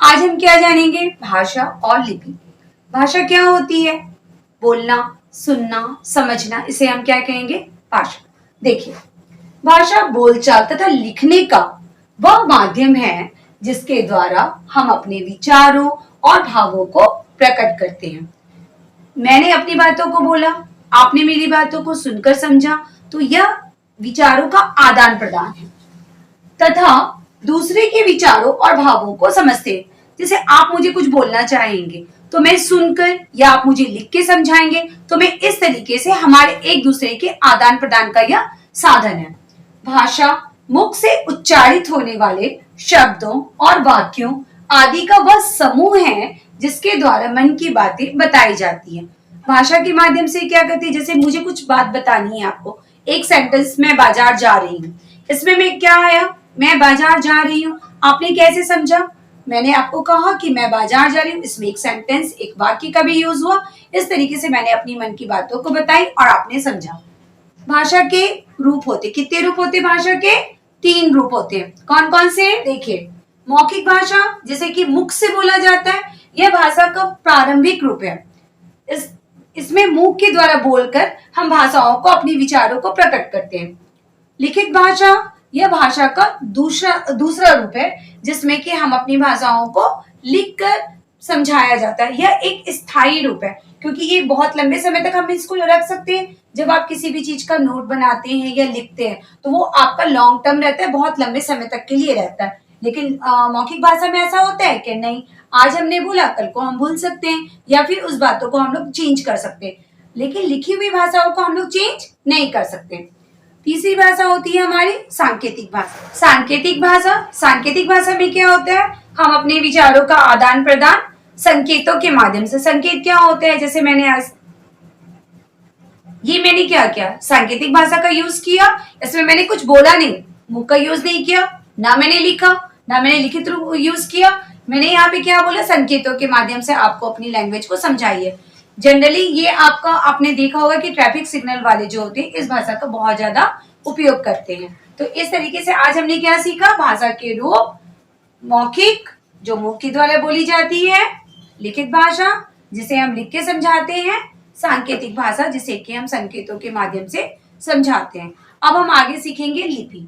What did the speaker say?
आज हम क्या जानेंगे? भाषा और लिपि। भाषा क्या होती है? बोलना, सुनना, समझना, इसे हम क्या कहेंगे? भाषा। देखिए, भाषा बोलचाल तथा लिखने का वह माध्यम है जिसके द्वारा हम अपने विचारों और भावों को प्रकट करते हैं। मैंने अपनी बातों को बोला, आपने मेरी बातों को सुनकर समझा, तो यह विचारों का आदान प्रदान है तथा दूसरे के विचारों और भावों को समझते हैं। जैसे आप मुझे कुछ बोलना चाहेंगे तो मैं सुनकर, या आप मुझे लिख के समझाएंगे तो मैं इस तरीके से हमारे एक दूसरे के आदान प्रदान का यह साधन है। भाषा मुख से उच्चारित होने वाले शब्दों और वाक्यों आदि का वह समूह है जिसके द्वारा मन की बातें बताई जाती है। भाषा के माध्यम से क्या करती है? जैसे मुझे कुछ बात बतानी है आपको, एक सेंटेंस में बाजार जा रही हूँ, इसमें मैं क्या आया? मैं बाजार जा रही हूँ। आपने कैसे समझा? मैंने आपको कहा कि मैं बाजार जा रही हूँ, इसमें एक सेंटेंस, एक वाक्य का भी यूज हुआ। इस तरीके से मैंने अपनी मन की बातों को बताई और आपने समझा। भाषा के रूप होते, कितने रूप होते भाषा के? 3 रूप होते हैं। कौन कौन से? देखिए, मौखिक भाषा, जिसे कि मुख से बोला जाता है, यह भाषा का प्रारंभिक रूप है। इसमें मुख के द्वारा बोलकर हम भाषाओं को, अपने विचारों को प्रकट करते हैं। लिखित भाषा, यह भाषा का दूसरा रूप है जिसमें कि हम अपनी भाषाओं को लिखकर समझाया जाता है। यह एक स्थायी रूप है क्योंकि ये बहुत लंबे समय तक हम इसको रख सकते हैं। जब आप किसी भी चीज का नोट बनाते हैं या लिखते हैं तो वो आपका लॉन्ग टर्म रहता है, बहुत लंबे समय तक के लिए रहता है। लेकिन मौखिक भाषा में ऐसा होता है कि नहीं, आज हमने बोला कल को हम भूल सकते हैं या फिर उस बातों को हम लोग चेंज कर सकते हैं, लेकिन लिखी हुई भाषाओं को हम लोग चेंज नहीं कर सकते। तीसरी भाषा होती है हमारी सांकेतिक भाषा। सांकेतिक भाषा में क्या होता है? हम अपने विचारों का आदान प्रदान संकेतों के माध्यम से। संकेत क्या होते हैं? जैसे मैंने क्या किया? सांकेतिक भाषा का यूज किया। इसमें मैंने कुछ बोला नहीं, मुंह का यूज नहीं किया, ना मैंने लिखा, ना मैंने लिखित रूप यूज किया। मैंने यहाँ पे क्या बोला? संकेतों के माध्यम से आपको अपनी लैंग्वेज को समझाइए। जनरली ये आपने देखा होगा कि ट्रैफिक सिग्नल वाले जो होते हैं इस भाषा का बहुत ज्यादा उपयोग करते हैं। तो इस तरीके से आज हमने क्या सीखा? भाषा के रूप, मौखिक जो मुख के द्वारा बोली जाती है, लिखित भाषा जिसे हम लिख के समझाते हैं, सांकेतिक भाषा जिसे कि हम संकेतों के माध्यम से समझाते हैं। अब हम आगे सीखेंगे लिपि।